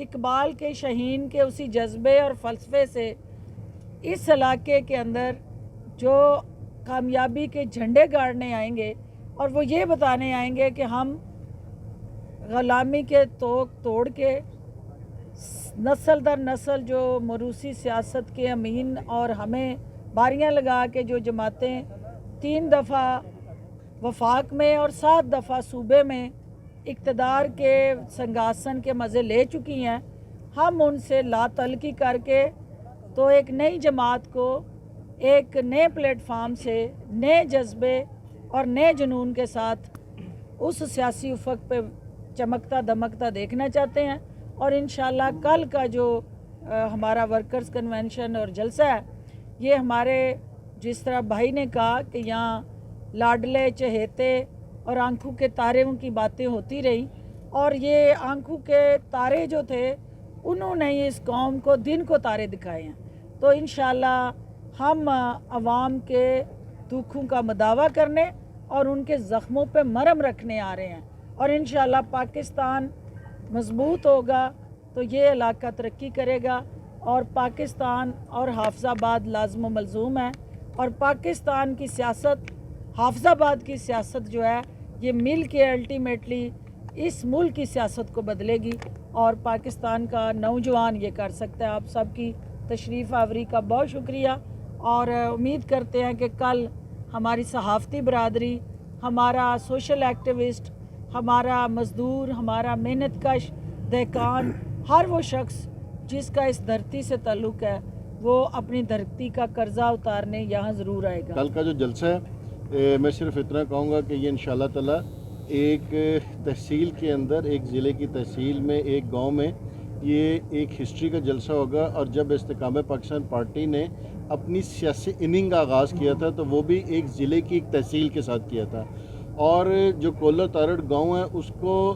اقبال کے شاہین کے اسی جذبے اور فلسفے سے اس علاقے کے اندر جو کامیابی کے جھنڈے گاڑنے آئیں گے اور وہ یہ بتانے آئیں گے کہ ہم غلامی کے توق توڑ کے نسل در نسل جو موروثی سیاست کے امین اور ہمیں باریاں لگا کے جو جماعتیں 3 دفعہ وفاق میں اور 7 دفعہ صوبے میں اقتدار کے سنگاسن کے مزے لے چکی ہیں، ہم ان سے لا تعلقی کر کے تو ایک نئی جماعت کو ایک نئے پلیٹ فارم سے نئے جذبے اور نئے جنون کے ساتھ اس سیاسی افق پہ چمکتا دمکتا دیکھنا چاہتے ہیں، اور انشاءاللہ کل کا جو ہمارا ورکرز کنونشن اور جلسہ ہے یہ ہمارے جس طرح بھائی نے کہا کہ یہاں لاڈلے چہیتے اور آنکھوں کے تاروں کی باتیں ہوتی رہیں، اور یہ آنکھوں کے تارے جو تھے انہوں نے اس قوم کو دن کو تارے دکھائے ہیں۔ تو انشاءاللہ ہم عوام کے دکھوں کا مداوع کرنے اور ان کے زخموں پہ مرہم رکھنے آ رہے ہیں، اور انشاءاللہ پاکستان مضبوط ہوگا تو یہ علاقہ ترقی کرے گا، اور پاکستان اور حافظ آباد لازم و ملزوم ہے، اور پاکستان کی سیاست حافظ آباد کی سیاست جو ہے یہ مل کے الٹیمیٹلی اس ملک کی سیاست کو بدلے گی، اور پاکستان کا نوجوان یہ کر سکتا ہے۔ آپ سب کی تشریف آوری کا بہت شکریہ، اور امید کرتے ہیں کہ کل ہماری صحافتی برادری، ہمارا سوشل ایکٹیوسٹ، ہمارا مزدور، ہمارا محنت کش دہقان، ہر وہ شخص جس کا اس دھرتی سے تعلق ہے وہ اپنی دھرتی کا قرضہ اتارنے یہاں ضرور آئے گا۔ کل کا جو جلسہ ہے میں صرف اتنا کہوں گا کہ یہ انشاءاللہ تعالی ایک تحصیل کے اندر، ایک ضلع کی تحصیل میں، ایک گاؤں میں یہ ایک ہسٹری کا جلسہ ہوگا، اور جب استحکام پاکستان پارٹی نے اپنی سیاسی اننگ کا آغاز کیا تھا تو وہ بھی ایک ضلع کی ایک تحصیل کے ساتھ کیا تھا، اور جو کولر تارڑ گاؤں ہے اس کو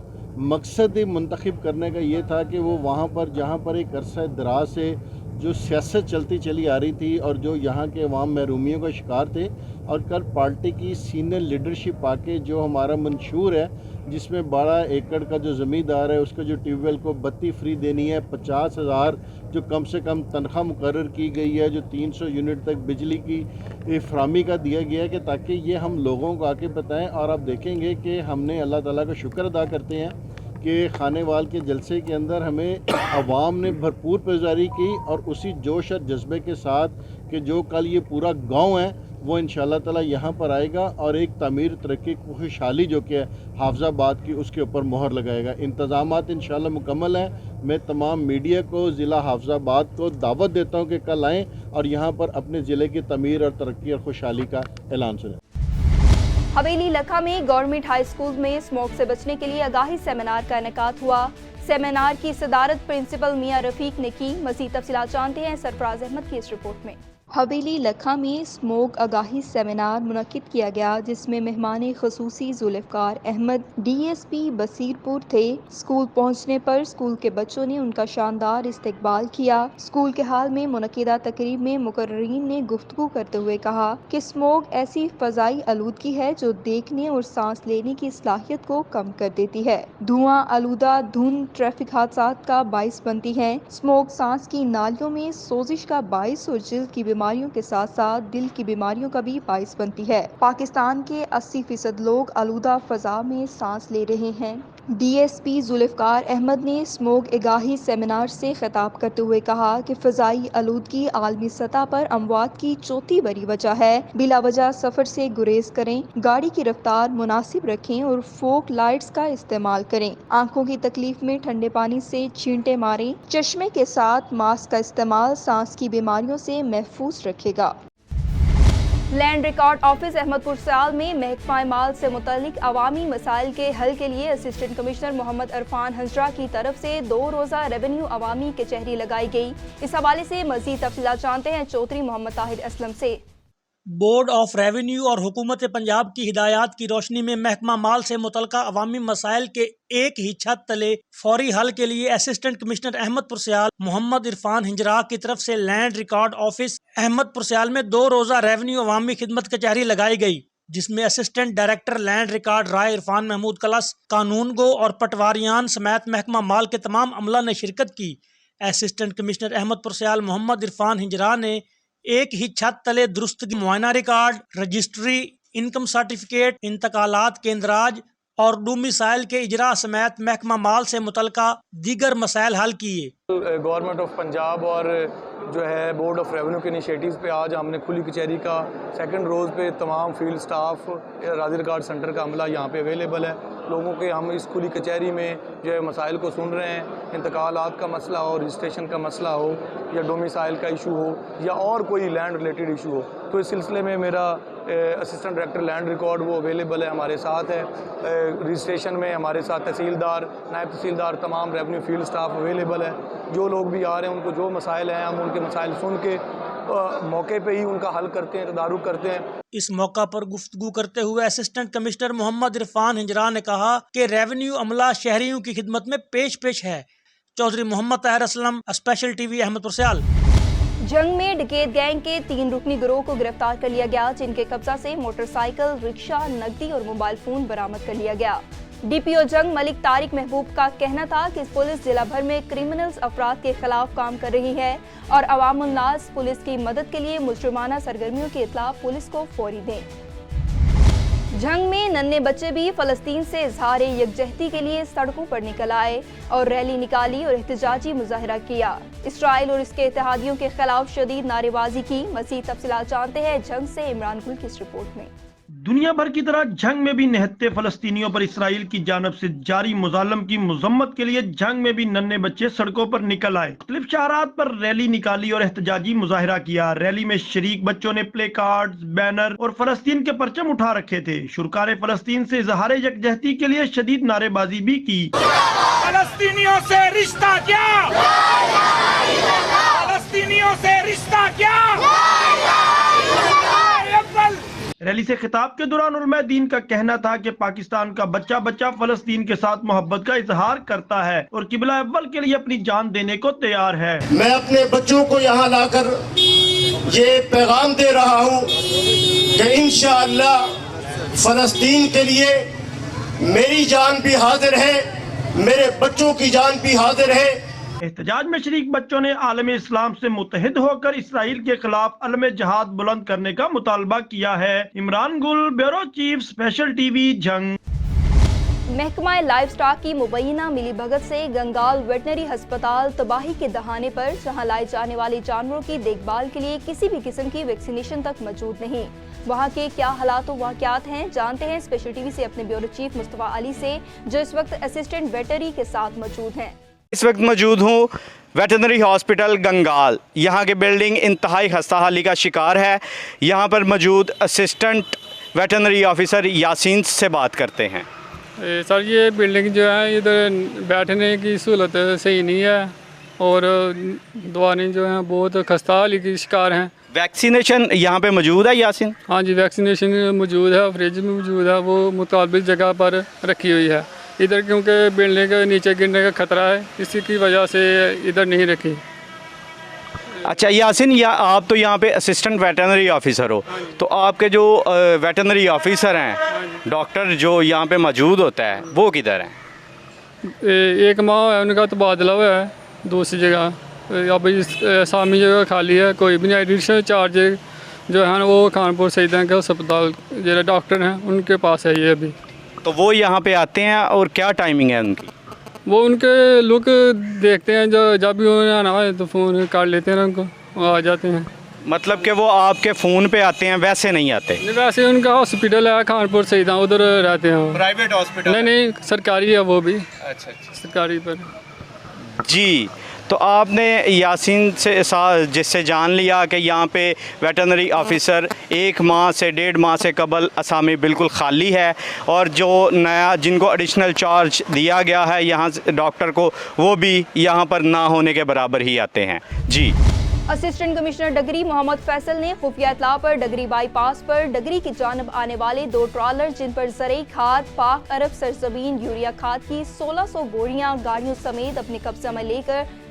مقصد منتخب کرنے کا یہ تھا کہ وہ وہاں پر جہاں پر ایک عرصہ دراز سے جو سیاست چلتی چلی آ رہی تھی اور جو یہاں کے عوام محرومیوں کا شکار تھے، اور کل پارٹی کی سینئر لیڈرشپ آ کے جو ہمارا منشور ہے جس میں 12 ایکڑ کا جو زمیندار ہے اس کو جو ٹیوب ویل کو بتی فری دینی ہے، 50,000 جو کم سے کم تنخواہ مقرر کی گئی ہے، جو 300 یونٹ تک بجلی کی فراہمی کا دیا گیا ہے، کہ تاکہ یہ ہم لوگوں کو آ کے بتائیں۔ اور آپ دیکھیں گے کہ ہم نے اللہ تعالیٰ کا شکر ادا کرتے ہیں کہ خانے وال کے جلسے کے اندر ہمیں عوام نے بھرپور پذیرائی کی، اور اسی جوش اور جذبے کے ساتھ کہ جو کل یہ پورا گاؤں ہے وہ انشاءاللہ تعالیٰ یہاں پر آئے گا، اور ایک تعمیر ترقی خوشحالی جو کہ حافظ آباد کی اس کے اوپر مہر لگائے گا۔ انتظامات انشاءاللہ مکمل ہیں۔ میں تمام میڈیا کو، ضلع حافظ آباد کو دعوت دیتا ہوں کہ کل آئیں اور یہاں پر اپنے ضلع کی تعمیر اور ترقی اور خوشحالی کا اعلان سنیں۔ حویلی لکھا میں گورنمنٹ ہائی اسکول میں اسموک سے بچنے کے لیے آگاہی سیمینار کا انعقاد ہوا۔ سیمینار کی صدارت پرنسپل میاں رفیق نے کی۔ مزید تفصیلات جانتے ہیں سرفراز احمد کی اس رپورٹ میں۔ حویلی لکھا میں اسموک آگاہی سیمینار منعقد کیا گیا، جس میں مہمان خصوصی Zulfiqar Ahmed D S P Basirpur تھے۔ اسکول پہنچنے پر اسکول کے بچوں نے ان کا شاندار استقبال کیا۔ اسکول کے حال میں منعقدہ تقریب میں مقررین نے گفتگو کرتے ہوئے کہا کہ اسموک ایسی فضائی آلودگی ہے جو دیکھنے اور سانس لینے کی صلاحیت کو کم کر دیتی ہے۔ دھواں آلودہ دھند ٹریفک حادثات کا باعث بنتی ہے۔ اسموک سانس کی نالیوں میں سوزش کا باعث اور جلد کی بیماریوں کے ساتھ ساتھ دل کی بیماریوں کا بھی باعث بنتی ہے۔ پاکستان کے 80% لوگ آلودہ فضا میں سانس لے رہے ہیں۔ D S P Zulfiqar Ahmed نے اسموک آگاہی سیمینار سے خطاب کرتے ہوئے کہا کہ فضائی آلودگی عالمی سطح پر اموات کی چوتھی بڑی وجہ ہے۔ بلا وجہ سفر سے گریز کریں، گاڑی کی رفتار مناسب رکھیں اور فوگ لائٹس کا استعمال کریں۔ آنکھوں کی تکلیف میں ٹھنڈے پانی سے چھینٹے ماریں۔ چشمے کے ساتھ ماسک کا استعمال سانس کی بیماریوں سے محفوظ رکھے گا۔ لینڈ ریکارڈ آفس احمد پور سیال میں محکمہ مال سے متعلق عوامی مسائل کے حل کے لیے اسسٹنٹ کمشنر محمد عرفان ہنجرا کی طرف سے 2 روزہ ریونیو عوامی کچہری لگائی گئی۔ اس حوالے سے مزید تفصیلات جانتے ہیں چودھری محمد طاہر اسلم سے۔ بورڈ آف ریونیو اور حکومت پنجاب کی ہدایات کی روشنی میں محکمہ مال سے متعلقہ عوامی مسائل کے ایک ہی چھت تلے فوری حل کے لیے اسسٹنٹ کمشنر احمد پور سیال محمد عرفان ہنجرا کی طرف سے لینڈ ریکارڈ آفس احمد پور سیال میں 2 روزہ ریونیو عوامی خدمت کچہری لگائی گئی۔ جس میں اسسٹنٹ ڈائریکٹر لینڈ ریکارڈ رائے عرفان محمود کلس، قانون گو اور پٹواریان سمیت محکمہ مال کے تمام عملہ نے شرکت کی۔ اسسٹنٹ کمشنر احمد پرسیال محمد عرفان ہنجرا نے ایک ہی چھت تلے درستگی معائنہ ریکارڈ، رجسٹری، انکم سرٹیفکیٹ، انتقالات کے اندراج اور ڈومیسائل کے اجراء سمیت محکمہ مال سے متعلقہ دیگر مسائل حل کیے۔ گورنمنٹ آف پنجاب اور جو ہے بورڈ آف ریونیو کے انیشیٹیوز پہ آج ہم نے کھلی کچہری کا سیکنڈ روز پہ تمام فیلڈ سٹاف راضی ریکارڈ سینٹر کا عملہ یہاں پہ اویلیبل ہے۔ لوگوں کے ہم اس کھلی کچہری میں جو ہے مسائل کو سن رہے ہیں، انتقالات کا مسئلہ ہو، رجسٹریشن کا مسئلہ ہو یا ڈومیسائل کا ایشو ہو یا اور کوئی لینڈ ریلیٹڈ ایشو ہو، تو اس سلسلے میں میرا اسسٹنٹ ڈائریکٹر لینڈ ریکارڈ وہ اویلیبل ہے، ہمارے ساتھ ہے۔ رجسٹریشن میں ہمارے ساتھ تحصیلدار، نائب تحصیلدار، تمام ریونیو فیلڈ سٹاف اویلیبل ہے۔ جو لوگ بھی آ رہے ہیں ان کو جو مسائل ہیں ہم ان کے مسائل سن کے موقع پہ ہی ان کا حل کرتے ہیں، تدارک کرتے ہیں۔ اس موقع پر گفتگو کرتے ہوئے اسسٹنٹ کمشنر محمد عرفان ہنجرا نے کہا کہ ریونیو عملہ شہریوں کی خدمت میں پیش ہے۔ Chaudhry Muhammad Tahir Aslam, special T V, Ahmed Persial. Jhang میں ڈکیت گینگ کے 3 رکنی گروہ کو گرفتار کر لیا گیا، جن کے قبضہ سے موٹر سائیکل، رکشہ، نقدی اور موبائل فون برآمد کر لیا گیا۔ ڈی پی او جنگ ملک طارق محبوب کا کہنا تھا کہ پولیس ضلع بھر میں کرمنلز افراد کے خلاف کام کر رہی ہے اور عوام الناس پولیس کی مدد کے لیے مجرمانہ سرگرمیوں کی اطلاع پولیس کو فوری دیں۔ جنگ میں ننھے بچے بھی فلسطین سے اظہار یکجہتی کے لیے سڑکوں پر نکل آئے اور ریلی نکالی اور احتجاجی مظاہرہ کیا۔ اسرائیل اور اس کے اتحادیوں کے خلاف شدید نعرے بازی کی۔ مزید تفصیلات جانتے ہیں جنگ سے عمران گل کی اس رپورٹ میں۔ دنیا بھر کی طرح جنگ میں بھی نہتے فلسطینیوں پر اسرائیل کی جانب سے جاری مظالم کی مذمت کے لیے جنگ میں بھی ننھے بچے سڑکوں پر نکل آئے، مختلف شہرات پر ریلی نکالی اور احتجاجی مظاہرہ کیا۔ ریلی میں شریک بچوں نے پلے کارڈز، بینر اور فلسطین کے پرچم اٹھا رکھے تھے۔ شرکائے فلسطین سے اظہار یکجہتی کے لیے شدید نعرے بازی بھی کی۔ فلسطینیوں سے رشتہ کیا؟ فلسطینیوں سے رشتہ کیا؟ ریلی سے خطاب کے دوران علماء دین کا کہنا تھا کہ پاکستان کا بچہ بچہ فلسطین کے ساتھ محبت کا اظہار کرتا ہے اور قبلہ اول کے لیے اپنی جان دینے کو تیار ہے۔ میں اپنے بچوں کو یہاں لا کر یہ پیغام دے رہا ہوں کہ انشاءاللہ فلسطین کے لیے میری جان بھی حاضر ہے، میرے بچوں کی جان بھی حاضر ہے۔ احتجاج میں شریک بچوں نے عالم اسلام سے متحد ہو کر اسرائیل کے خلاف علم جہاد بلند کرنے کا مطالبہ کیا ہے۔ Imran Gill, bureau chief, special T V, Jhang. محکمہ لائف سٹاک کی مبینہ ملی بھگت سے گنگال ویٹنری ہسپتال تباہی کے دہانے پر، جہاں لائے جانے والے جانوروں کی دیکھ بھال کے لیے کسی بھی قسم کی ویکسینیشن تک موجود نہیں۔ وہاں کے کیا حالات و واقعات ہیں، جانتے ہیں اسپیشل ٹی وی سے اپنے بیورو چیف مصطفیٰ علی سے، جو اس وقت اسسٹنٹ ویٹنری کے ساتھ موجود ہیں۔ اس وقت موجود ہوں ویٹرنری ہاسپٹل گنگال۔ یہاں کی بلڈنگ انتہائی خستہ حالی کا شکار ہے۔ یہاں پر موجود اسسٹنٹ ویٹرنری آفیسر یاسین سے بات کرتے ہیں۔ سر یہ بلڈنگ جو ہے ادھر بیٹھنے کی سہولت صحیح نہیں ہے اور دوائیں جو ہیں بہت خستہ حالی کی شکار ہیں۔ ویکسینیشن یہاں پہ موجود ہے یاسین؟ ہاں جی، ویکسینیشن موجود ہے، فریج میں موجود ہے، وہ متعلق جگہ پر رکھی ہوئی ہے۔ ادھر کیونکہ بلڈنگ کے نیچے گرنے کا خطرہ ہے، اسی کی وجہ سے ادھر نہیں رکھی۔ اچھا یاسین، آپ تو یہاں پہ اسسٹنٹ ویٹرنری آفیسر ہو، تو آپ کے جو ویٹرنری آفیسر ہیں، ڈاکٹر جو یہاں پہ موجود ہوتا ہے، وہ کدھر ہیں؟ ایک ماہ ہے ان کا تبادلہ ہوا ہے دوسری جگہ، اب سامی جگہ خالی ہے، کوئی بھی نہیں۔ ایڈیشنل چارج جو ہے وہ خانپور سیدہ کے ہسپتال جو ڈاکٹر ہیں ان کے پاس ہے یہ ابھی۔ تو وہ یہاں پہ آتے ہیں اور کیا ٹائمنگ ہے ان کی؟ وہ ان کے لک دیکھتے ہیں، جب بھی انہیں آنا ہے تو فون کر لیتے ہیں ان کو، وہ آ جاتے ہیں۔ مطلب کہ وہ آپ کے فون پہ آتے ہیں، ویسے نہیں آتے؟ نہیں، ویسے ان کا ہاسپٹل ہے خانپور سیدہ، ادھر رہتے ہیں۔ Private hospital? نہیں، سرکاری ہے وہ بھی۔ اچھا، سرکاری پر۔ جی، تو آپ نے یاسین سے جس سے جان لیا کہ یہاں پہ ویٹرنری آفیسر 1 ماہ سے 1.5 ماہ سے قبل اسامی بالکل خالی ہے، اور جو نیا جن کو ایڈیشنل چارج دیا گیا ہے یہاں ڈاکٹر کو، وہ بھی یہاں پر نہ ہونے کے برابر ہی آتے ہیں۔ جی، اسسٹنٹ کمشنر ڈگری محمد فیصل نے خفیہ اطلاع پر ڈگری بائی پاس پر ڈگری کی جانب آنے والے 2 ٹرالر جن پر زرعی کھاد، پاک عرب سرزمین یوریا کھاد کی 1600 بوریاں گاڑیوں سمیت اپنے قبضہ میں لے کر